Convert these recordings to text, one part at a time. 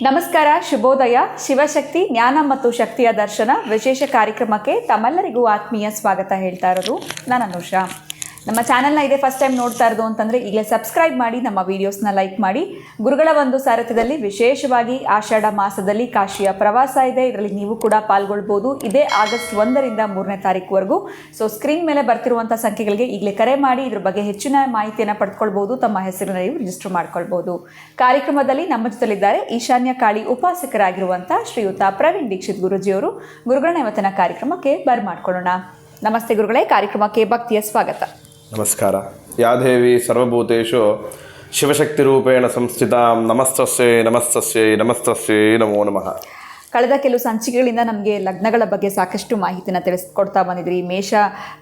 ನಮಸ್ಕಾರ, ಶುಭೋದಯ. ಶಿವಶಕ್ತಿ ಜ್ಞಾನ ಮತ್ತು ಶಕ್ತಿಯ ದರ್ಶನ ವಿಶೇಷ ಕಾರ್ಯಕ್ರಮಕ್ಕೆ ತಮ್ಮೆಲ್ಲರಿಗೂ ಆತ್ಮೀಯ ಸ್ವಾಗತ ಹೇಳ್ತಾ ಇರೋದು ನಾನು ಅನುಷಾ. ನಮ್ಮ ಚಾನಲ್ನ ಇದೇ ಫಸ್ಟ್ ಟೈಮ್ ನೋಡ್ತಾ ಇರೋದು ಅಂತಂದರೆ ಈಗಲೇ ಸಬ್ಸ್ಕ್ರೈಬ್ ಮಾಡಿ, ನಮ್ಮ ವೀಡಿಯೋಸ್ನ ಲೈಕ್ ಮಾಡಿ. ಗುರುಗಳ ಒಂದು ಸಾರಥ್ಯದಲ್ಲಿ ವಿಶೇಷವಾಗಿ ಆಷಾಢ ಮಾಸದಲ್ಲಿ ಕಾಶಿಯ ಪ್ರವಾಸ ಇದೆ. ಇದರಲ್ಲಿ ನೀವು ಕೂಡ ಪಾಲ್ಗೊಳ್ಬೋದು. ಇದೇ ಆಗಸ್ಟ್ 1ರಿಂದ 3ನೇ ತಾರೀಕುವರೆಗೂ. ಸೊ ಸ್ಕ್ರೀನ್ ಮೇಲೆ ಬರ್ತಿರುವಂಥ ಸಂಖ್ಯೆಗಳಿಗೆ ಈಗಲೇ ಕರೆ ಮಾಡಿ ಇದ್ರ ಬಗ್ಗೆ ಹೆಚ್ಚಿನ ಮಾಹಿತಿಯನ್ನು ಪಡೆದುಕೊಳ್ಬೋದು. ತಮ್ಮ ಹೆಸರನ್ನ ನೀವು ರಿಜಿಸ್ಟರ್ ಮಾಡ್ಕೊಳ್ಬೋದು. ಕಾರ್ಯಕ್ರಮದಲ್ಲಿ ನಮ್ಮ ಜೊತೆಲಿದ್ದಾರೆ ಈಶಾನ್ಯ ಕಾಳಿ ಉಪಾಸಕರಾಗಿರುವಂಥ ಶ್ರೀಯುತ ಪ್ರವೀಣ್ ದೀಕ್ಷಿತ್ ಗುರುಜಿಯವರು. ಗುರುಗಳನ್ನ ಇವತ್ತಿನ ಕಾರ್ಯಕ್ರಮಕ್ಕೆ ಬರ್ಮಾಡ್ಕೊಳ್ಳೋಣ. ನಮಸ್ತೆ ಗುರುಗಳೇ, ಕಾರ್ಯಕ್ರಮಕ್ಕೆ ಭಕ್ತಿಯ ಸ್ವಾಗತ. ನಮಸ್ಕಾರ. ಯಾದೇವಿ ಸರ್ವಭೂತೇಷು ಶಿವಶಕ್ತಿ ರೂಪೇಣ ಸಂಸ್ಥಿತ. ನಮಸ್ತಸ್ಯೈ ನಮಸ್ತಸ್ಯೈ ನಮಸ್ತಸ್ಯೈ ನಮೋ ನಮಃ. ಕಳೆದ ಕೆಲವು ಸಂಚಿಕೆಗಳಿಂದ ನಮಗೆ ಲಗ್ನಗಳ ಬಗ್ಗೆ ಸಾಕಷ್ಟು ಮಾಹಿತಿನ ತಿಳಿಸ್ಕೊಡ್ತಾ ಬಂದಿದ್ರಿ. ಮೇಷ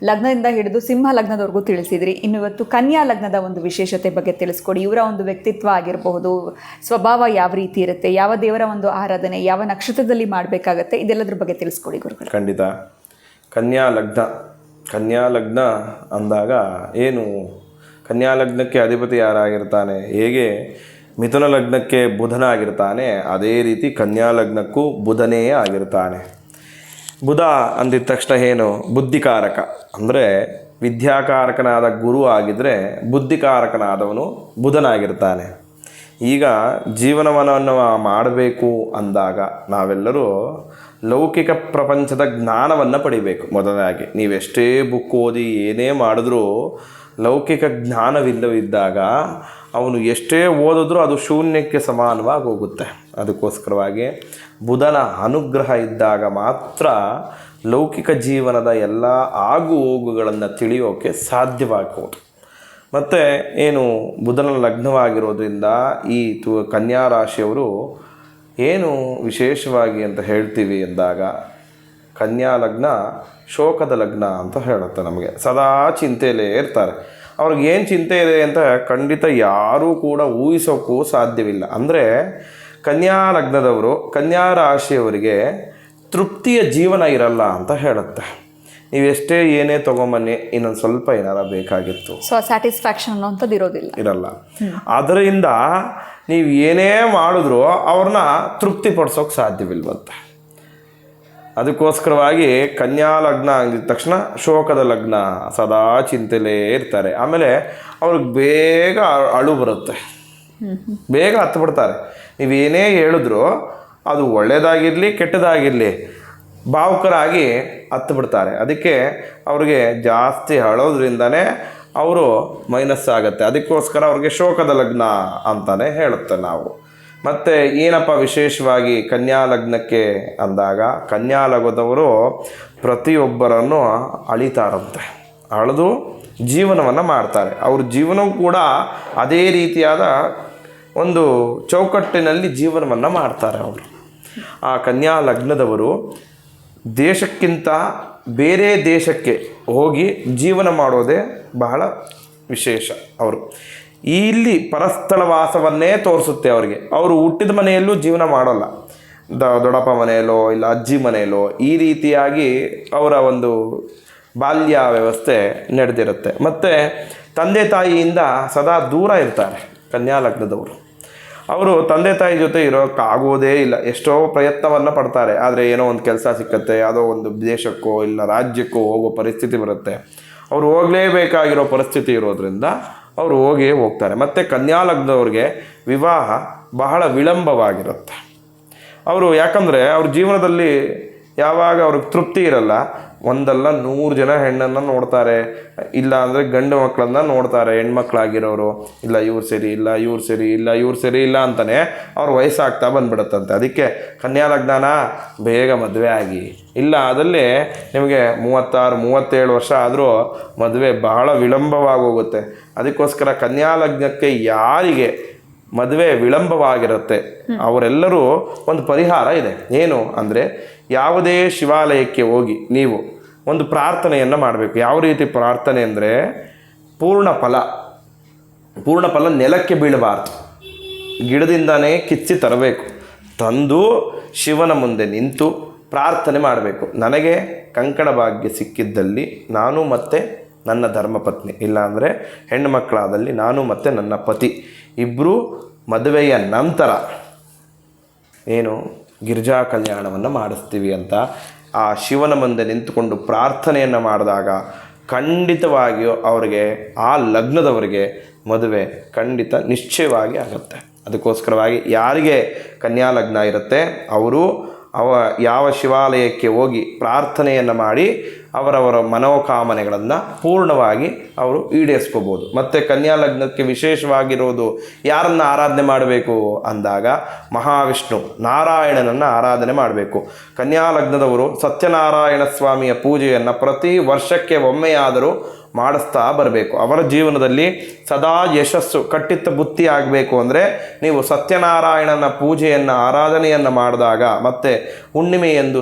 ಲಗ್ನದಿಂದ ಹಿಡಿದು ಸಿಂಹ ಲಗ್ನದವರೆಗೂ ತಿಳಿಸಿದ್ರಿ. ಇನ್ನು ಇವತ್ತು ಕನ್ಯಾ ಲಗ್ನದ ಒಂದು ವಿಶೇಷತೆ ಬಗ್ಗೆ ತಿಳಿಸ್ಕೊಡಿ. ಇವರ ಒಂದು ವ್ಯಕ್ತಿತ್ವ ಆಗಿರಬಹುದು, ಸ್ವಭಾವ ಯಾವ ರೀತಿ ಇರುತ್ತೆ, ಯಾವ ದೇವರ ಒಂದು ಆರಾಧನೆ ಯಾವ ನಕ್ಷತ್ರದಲ್ಲಿ ಮಾಡಬೇಕಾಗತ್ತೆ, ಇದೆಲ್ಲದ್ರ ಬಗ್ಗೆ ತಿಳಿಸ್ಕೊಡಿ ಗುರುಗಳು. ಖಂಡಿತ. ಕನ್ಯಾ ಲಗ್ನ ಅಂದಾಗ ಏನು, ಕನ್ಯಾ ಲಗ್ನಕ್ಕೆ ಅಧಿಪತಿ ಯಾರಾಗಿರ್ತಾನೆ, ಹೇಗೆ ಮಿಥುನ ಲಗ್ನಕ್ಕೆ ಬುಧನ ಆಗಿರ್ತಾನೆ, ಅದೇ ರೀತಿ ಕನ್ಯಾ ಲಗ್ನಕ್ಕೂ ಬುಧನೇ ಆಗಿರ್ತಾನೆ. ಬುಧ ಅಂದಿದ ತಕ್ಷಣ ಏನು, ಬುದ್ಧಿಕಾರಕ. ಅಂದರೆ ವಿದ್ಯಾಕಾರಕನಾದ ಗುರು ಆಗಿದ್ದರೆ ಬುದ್ಧಿಕಾರಕನಾದವನು ಬುಧನಾಗಿರ್ತಾನೆ. ಈಗ ಜೀವನವನ್ನು ಮಾಡಬೇಕು ಅಂದಾಗ ನಾವೆಲ್ಲರೂ ಲೌಕಿಕ ಪ್ರಪಂಚದ ಜ್ಞಾನವನ್ನು ಪಡಿಬೇಕು. ಮೊದಲಾಗಿ ನೀವೆಷ್ಟೇ ಬುಕ್ ಓದಿ ಏನೇ ಮಾಡಿದ್ರೂ ಲೌಕಿಕ ಜ್ಞಾನವಿಲ್ಲವಿದ್ದಾಗ ಅವನು ಎಷ್ಟೇ ಓದಿದ್ರೂ ಅದು ಶೂನ್ಯಕ್ಕೆ ಸಮಾನವಾಗಿ ಹೋಗುತ್ತೆ. ಅದಕ್ಕೋಸ್ಕರವಾಗಿ ಬುಧನ ಅನುಗ್ರಹ ಇದ್ದಾಗ ಮಾತ್ರ ಲೌಕಿಕ ಜೀವನದ ಎಲ್ಲ ಆಗು ಹೋಗುಗಳನ್ನು ತಿಳಿಯೋಕ್ಕೆ ಸಾಧ್ಯವಾಗುವುದು. ಮತ್ತು ಏನು ಬುಧನ ಲಗ್ನವಾಗಿರೋದ್ರಿಂದ ಈ ಕನ್ಯಾ ರಾಶಿಯವರು ಏನು ವಿಶೇಷವಾಗಿ ಅಂತ ಹೇಳ್ತೀವಿ ಎಂದಾಗ, ಕನ್ಯಾ ಲಗ್ನ ಶೋಕದ ಲಗ್ನ ಅಂತ ಹೇಳುತ್ತೆ. ನಮಗೆ ಸದಾ ಚಿಂತೆಯಲ್ಲೇ ಇರ್ತಾರೆ. ಅವ್ರಿಗೆ ಏನು ಚಿಂತೆ ಇದೆ ಅಂತ ಖಂಡಿತ ಯಾರೂ ಕೂಡ ಊಹಿಸೋಕ್ಕೂ ಸಾಧ್ಯವಿಲ್ಲ. ಅಂದರೆ ಕನ್ಯಾ ಲಗ್ನದವರು, ಕನ್ಯಾ ರಾಶಿಯವರಿಗೆ ತೃಪ್ತಿಯ ಜೀವನ ಇರಲ್ಲ ಅಂತ ಹೇಳುತ್ತೆ. ನೀವೆಷ್ಟೇ ಏನೇ ತೊಗೊಂಬನ್ನಿ, ಇನ್ನೊಂದು ಸ್ವಲ್ಪ ಏನಾರ ಬೇಕಾಗಿತ್ತು, ಸೊ ಸ್ಯಾಟಿಸ್ಫ್ಯಾಕ್ಷನ್ ಅನ್ನೋಂಥದ್ದು ಇರಲ್ಲ. ಅದರಿಂದ ನೀವು ಏನೇ ಮಾಡಿದ್ರೂ ಅವ್ರನ್ನ ತೃಪ್ತಿಪಡಿಸೋಕೆ ಸಾಧ್ಯವಿಲ್ವಂತೆ. ಅದಕ್ಕೋಸ್ಕರವಾಗಿ ಕನ್ಯಾ ಲಗ್ನ ಆಗಿದ ತಕ್ಷಣ ಶೋಕದ ಲಗ್ನ, ಸದಾ ಚಿಂತೆಲೇ ಇರ್ತಾರೆ. ಆಮೇಲೆ ಅವ್ರಿಗೆ ಬೇಗ ಅಳು ಬರುತ್ತೆ, ಬೇಗ ಹತ್ತು ಬಿಡ್ತಾರೆ. ನೀವೇನೇ ಹೇಳಿದ್ರು ಅದು ಒಳ್ಳೆಯದಾಗಿರಲಿ ಕೆಟ್ಟದಾಗಿರಲಿ ಭಾವುಕರಾಗಿ ಹತ್ತು ಬಿಡ್ತಾರೆ. ಅದಕ್ಕೆ ಅವ್ರಿಗೆ ಜಾಸ್ತಿ ಅಳೋದ್ರಿಂದನೇ ಅವರು ಮೈನಸ್ ಆಗುತ್ತೆ. ಅದಕ್ಕೋಸ್ಕರ ಅವ್ರಿಗೆ ಶೋಕದ ಲಗ್ನ ಅಂತಲೇ ಹೇಳುತ್ತೆ ನಾವು. ಮತ್ತು ಏನಪ್ಪ ವಿಶೇಷವಾಗಿ ಕನ್ಯಾ ಲಗ್ನಕ್ಕೆ ಅಂದಾಗ, ಕನ್ಯಾ ಲಗ್ನದವರು ಪ್ರತಿಯೊಬ್ಬರನ್ನು ಅಳಿತಾರಂತೆ, ಅಳೆದು ಜೀವನವನ್ನು ಮಾಡ್ತಾರೆ. ಅವ್ರ ಜೀವನವೂ ಕೂಡ ಅದೇ ರೀತಿಯಾದ ಒಂದು ಚೌಕಟ್ಟಿನಲ್ಲಿ ಜೀವನವನ್ನು ಮಾಡ್ತಾರೆ ಅವರು. ಆ ಕನ್ಯಾ ಲಗ್ನದವರು ದೇಶಕ್ಕಿಂತ ಬೇರೆ ದೇಶಕ್ಕೆ ಹೋಗಿ ಜೀವನ ಮಾಡೋದೇ ಬಹಳ ವಿಶೇಷ. ಅವರು ಇಲ್ಲಿ ಪರಸ್ಥಳ ವಾಸವನ್ನೇ ತೋರಿಸುತ್ತೆ ಅವರಿಗೆ. ಅವರು ಹುಟ್ಟಿದ ಮನೆಯಲ್ಲೂ ಜೀವನ ಮಾಡೋಲ್ಲ, ದೊಡ್ಡಪ್ಪ ಮನೆಯಲ್ಲೋ ಇಲ್ಲ ಅಜ್ಜಿ ಮನೆಯಲ್ಲೋ ಈ ರೀತಿಯಾಗಿ ಅವರ ಒಂದು ಬಾಲ್ಯ ವ್ಯವಸ್ಥೆ ನಡೆದಿರುತ್ತೆ. ಮತ್ತು ತಂದೆ ತಾಯಿಯಿಂದ ಸದಾ ದೂರ ಇರ್ತಾರೆ ಕನ್ಯಾ ಲಗ್ನದವರು. ಅವರು ತಂದೆ ತಾಯಿ ಜೊತೆ ಇರೋಕ್ಕಾಗೋದೇ ಇಲ್ಲ. ಎಷ್ಟೋ ಪ್ರಯತ್ನವನ್ನು ಪಡ್ತಾರೆ, ಆದರೆ ಏನೋ ಒಂದು ಕೆಲಸ ಸಿಕ್ಕತ್ತೆ, ಯಾವುದೋ ಒಂದು ದೇಶಕ್ಕೋ ಇಲ್ಲ ರಾಜ್ಯಕ್ಕೋ ಹೋಗೋ ಪರಿಸ್ಥಿತಿ ಬರುತ್ತೆ. ಅವರು ಹೋಗಲೇಬೇಕಾಗಿರೋ ಪರಿಸ್ಥಿತಿ ಇರೋದ್ರಿಂದ ಅವರು ಹೋಗ್ತಾರೆ. ಮತ್ತು ಕನ್ಯಾ ಲಗ್ನದವ್ರಿಗೆ ವಿವಾಹ ಬಹಳ ವಿಳಂಬವಾಗಿರುತ್ತೆ. ಅವರು ಯಾಕಂದರೆ ಅವ್ರ ಜೀವನದಲ್ಲಿ ಯಾವಾಗ ಅವ್ರಿಗೆ ತೃಪ್ತಿ ಇರಲ್ಲ. ಒಂದಲ್ಲ 100 ಜನ ಹೆಣ್ಣನ್ನು ನೋಡ್ತಾರೆ, ಇಲ್ಲ ಅಂದರೆ ಗಂಡು ಮಕ್ಕಳನ್ನ ನೋಡ್ತಾರೆ. ಹೆಣ್ಮಕ್ಳಾಗಿರೋರು ಇಲ್ಲ ಇವ್ರು ಸರಿ ಇಲ್ಲ ಇವ್ರು ಸರಿ ಇಲ್ಲ ಇವ್ರು ಸರಿ ಇಲ್ಲ ಅಂತಲೇ ಅವ್ರ ವಯಸ್ಸಾಗ್ತಾ ಬಂದ್ಬಿಡುತ್ತಂತೆ. ಅದಕ್ಕೆ ಕನ್ಯಾ ಲಗ್ನನ ಬೇಗ ಮದುವೆ ಆಗಿ, ಇಲ್ಲ ಅದಲ್ಲೇ ನಿಮಗೆ 36-37 ವರ್ಷ ಆದರೂ ಮದುವೆ ಬಹಳ ವಿಳಂಬವಾಗಿ ಹೋಗುತ್ತೆ. ಅದಕ್ಕೋಸ್ಕರ ಕನ್ಯಾ ಲಗ್ನಕ್ಕೆ ಯಾರಿಗೆ ಮದುವೆ ವಿಳಂಬವಾಗಿರುತ್ತೆ ಅವರೆಲ್ಲರೂ ಒಂದು ಪರಿಹಾರ ಇದೆ. ಏನು ಅಂದರೆ, ಯಾವುದೇ ಶಿವಾಲಯಕ್ಕೆ ಹೋಗಿ ನೀವು ಒಂದು ಪ್ರಾರ್ಥನೆಯನ್ನು ಮಾಡಬೇಕು. ಯಾವ ರೀತಿ ಪ್ರಾರ್ಥನೆ ಅಂದರೆ, ಪೂರ್ಣ ಫಲ ನೆಲಕ್ಕೆ ಬೀಳಬಾರ್ದು, ಗಿಡದಿಂದನೇ ಕಿಚ್ಚಿ ತರಬೇಕು. ತಂದು ಶಿವನ ಮುಂದೆ ನಿಂತು ಪ್ರಾರ್ಥನೆ ಮಾಡಬೇಕು. ನನಗೆ ಕಂಕಣ ಭಾಗ್ಯ ಸಿಕ್ಕಿದ್ದಲ್ಲಿ ನಾನು ಮತ್ತು ನನ್ನ ಧರ್ಮಪತ್ನಿ, ಇಲ್ಲಾಂದರೆ ಹೆಣ್ಣು ಮಕ್ಕಳಾದಲ್ಲಿ ನಾನು ಮತ್ತು ನನ್ನ ಪತಿ ಇಬ್ಬರು ಮದುವೆಯ ನಂತರ ಏನು ಗಿರಿಜಾ ಕಲ್ಯಾಣವನ್ನು ಮಾಡಿಸ್ತೀವಿ ಅಂತ ಆ ಶಿವನ ಮುಂದೆ ನಿಂತುಕೊಂಡು ಪ್ರಾರ್ಥನೆಯನ್ನು ಮಾಡಿದಾಗ ಖಂಡಿತವಾಗಿಯೂ ಅವರಿಗೆ ಆ ಲಗ್ನದವರಿಗೆ ಮದುವೆ ಖಂಡಿತ ನಿಶ್ಚಯವಾಗಿ ಆಗುತ್ತೆ. ಅದಕ್ಕೋಸ್ಕರವಾಗಿ ಯಾರಿಗೆ ಕನ್ಯಾ ಲಗ್ನ ಇರುತ್ತೆ ಅವರು ಯಾವ ಶಿವಾಲಯಕ್ಕೆ ಹೋಗಿ ಪ್ರಾರ್ಥನೆಯನ್ನು ಮಾಡಿ ಅವರವರ ಮನೋಕಾಮನೆಗಳನ್ನು ಪೂರ್ಣವಾಗಿ ಅವರು ಈಡೇರಿಸ್ಕೋಬೋದು. ಮತ್ತು ಕನ್ಯಾ ಲಗ್ನಕ್ಕೆ ವಿಶೇಷವಾಗಿರೋದು ಯಾರನ್ನು ಆರಾಧನೆ ಮಾಡಬೇಕು ಅಂದಾಗ ಮಹಾವಿಷ್ಣು ನಾರಾಯಣನನ್ನು ಆರಾಧನೆ ಮಾಡಬೇಕು. ಕನ್ಯಾ ಲಗ್ನದವರು ಸತ್ಯನಾರಾಯಣ ಸ್ವಾಮಿಯ ಪೂಜೆಯನ್ನು ಪ್ರತಿ ವರ್ಷಕ್ಕೆ ಒಮ್ಮೆಯಾದರೂ ಮಾಡಿಸ್ತಾ ಬರಬೇಕು. ಅವರ ಜೀವನದಲ್ಲಿ ಸದಾ ಯಶಸ್ಸು ಕಟ್ಟಿತ್ತ ಬುತ್ತಿ ಆಗಬೇಕು ಅಂದರೆ ನೀವು ಸತ್ಯನಾರಾಯಣನ ಪೂಜೆಯನ್ನು ಆರಾಧನೆಯನ್ನು ಮಾಡಿದಾಗ, ಮತ್ತು ಹುಣ್ಣಿಮೆಯೆಂದು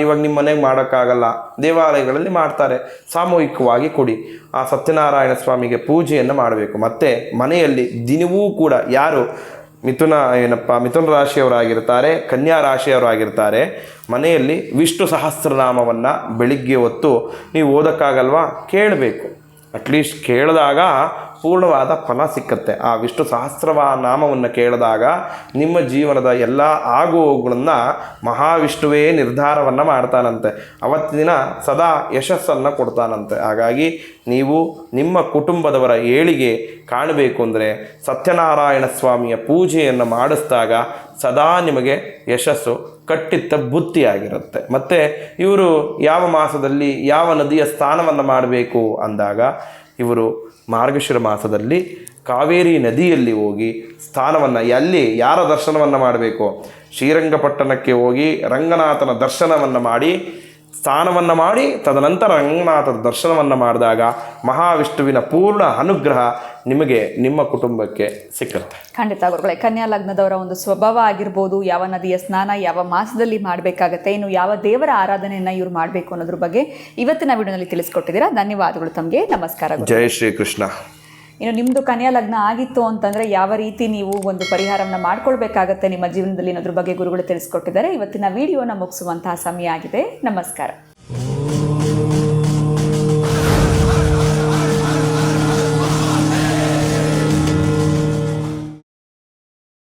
ಇವಾಗ ನಿಮ್ಮ ಮನೆಗೆ ಮಾಡೋಕ್ಕಾಗಲ್ಲ, ದೇವಾಲಯಗಳಲ್ಲಿ ಮಾಡ್ತಾರೆ, ಸಾಮೂಹಿಕವಾಗಿ ಕೊಡಿ. ಆ ಸತ್ಯನಾರಾಯಣ ಸ್ವಾಮಿಗೆ ಪೂಜೆಯನ್ನು ಮಾಡಬೇಕು. ಮತ್ತು ಮನೆಯಲ್ಲಿ ದಿನವೂ ಕೂಡ ಯಾರು ಮಿಥುನ ರಾಶಿಯವರಾಗಿರ್ತಾರೆ, ಕನ್ಯಾ ರಾಶಿಯವರಾಗಿರ್ತಾರೆ, ಮನೆಯಲ್ಲಿ ವಿಷ್ಣು ಸಹಸ್ರನಾಮವನ್ನು ಬೆಳಿಗ್ಗೆ ಹೊತ್ತು ನೀವು ಓದೋಕ್ಕಾಗಲ್ವಾ, ಕೇಳಬೇಕು. ಅಟ್ಲೀಸ್ಟ್ ಕೇಳಿದಾಗ ಪೂರ್ಣವಾದ ಫಲ ಸಿಕ್ಕತ್ತೆ. ಆ ವಿಷ್ಣು ನಾಮವನ್ನು ಕೇಳಿದಾಗ ನಿಮ್ಮ ಜೀವನದ ಎಲ್ಲ ಆಗುವುಗಳನ್ನು ಮಹಾವಿಷ್ಣುವೇ ನಿರ್ಧಾರವನ್ನು ಮಾಡ್ತಾನಂತೆ. ಅವತ್ತಿನ ದಿನ ಸದಾ ಯಶಸ್ಸನ್ನು ಕೊಡ್ತಾನಂತೆ. ಹಾಗಾಗಿ ನೀವು ನಿಮ್ಮ ಕುಟುಂಬದವರ ಏಳಿಗೆ ಕಾಣಬೇಕು ಅಂದರೆ ಸತ್ಯನಾರಾಯಣ ಸ್ವಾಮಿಯ ಪೂಜೆಯನ್ನು ಮಾಡಿಸಿದಾಗ ಸದಾ ನಿಮಗೆ ಯಶಸ್ಸು ಕಟ್ಟಿತ್ತ ಬುತ್ತಿಯಾಗಿರುತ್ತೆ. ಮತ್ತು ಇವರು ಯಾವ ಮಾಸದಲ್ಲಿ ಯಾವ ನದಿಯ ಸ್ನಾನವನ್ನು ಮಾಡಬೇಕು ಅಂದಾಗ ಇವರು ಮಾರ್ಗಶಿರ ಮಾಸದಲ್ಲಿ ಕಾವೇರಿ ನದಿಯಲ್ಲಿ ಹೋಗಿ ಸ್ನಾನವನ್ನು ಯಾರ ದರ್ಶನವನ್ನು ಮಾಡಬೇಕು, ಶ್ರೀರಂಗಪಟ್ಟಣಕ್ಕೆ ಹೋಗಿ ರಂಗನಾಥನ ದರ್ಶನವನ್ನು ಮಾಡಿ ಸ್ನಾನವನ್ನು ಮಾಡಿ ತದನಂತರ ರಂಗನಾಥನ ದರ್ಶನವನ್ನು ಮಾಡಿದಾಗ ಮಹಾವಿಷ್ಣುವಿನ ಪೂರ್ಣ ಅನುಗ್ರಹ ನಿಮಗೆ ನಿಮ್ಮ ಕುಟುಂಬಕ್ಕೆ ಸಿಕ್ಕುತ್ತೆ. ಖಂಡಿತ ಗುರುಗಳೇ, ಕನ್ಯಾ ಲಗ್ನದವರ ಒಂದು ಸ್ವಭಾವ ಆಗಿರ್ಬೋದು, ಯಾವ ನದಿಯ ಸ್ನಾನ ಯಾವ ಮಾಸದಲ್ಲಿ ಮಾಡಬೇಕಾಗತ್ತೆ, ಇನ್ನು ಯಾವ ದೇವರ ಆರಾಧನೆಯನ್ನು ಇವ್ರು ಮಾಡಬೇಕು ಅನ್ನೋದ್ರ ಬಗ್ಗೆ ಇವತ್ತಿನ ವಿಡಿಯೋನಲ್ಲಿ ತಿಳಿಸ್ಕೊಟ್ಟಿದ್ದೀರಾ. ಧನ್ಯವಾದಗಳು ತಮಗೆ. ನಮಸ್ಕಾರ. ಜೈ ಶ್ರೀ ಕೃಷ್ಣ. ಇನ್ನು ನಿಮ್ಮದು ಕನ್ಯಾ ಲಗ್ನ ಆಗಿತ್ತು ಅಂತಂದರೆ ಯಾವ ರೀತಿ ನೀವು ಒಂದು ಪರಿಹಾರವನ್ನು ಮಾಡ್ಕೊಳ್ಬೇಕಾಗತ್ತೆ ನಿಮ್ಮ ಜೀವನದಲ್ಲಿ ಅನ್ನೋದ್ರ ಬಗ್ಗೆ ಗುರುಗಳು ತಿಳಿಸ್ಕೊಟ್ಟಿದ್ದಾರೆ. ಇವತ್ತಿನ ವಿಡಿಯೋನ ಮುಗಿಸುವಂತಹ ಸಮಯ ಆಗಿದೆ. ನಮಸ್ಕಾರ.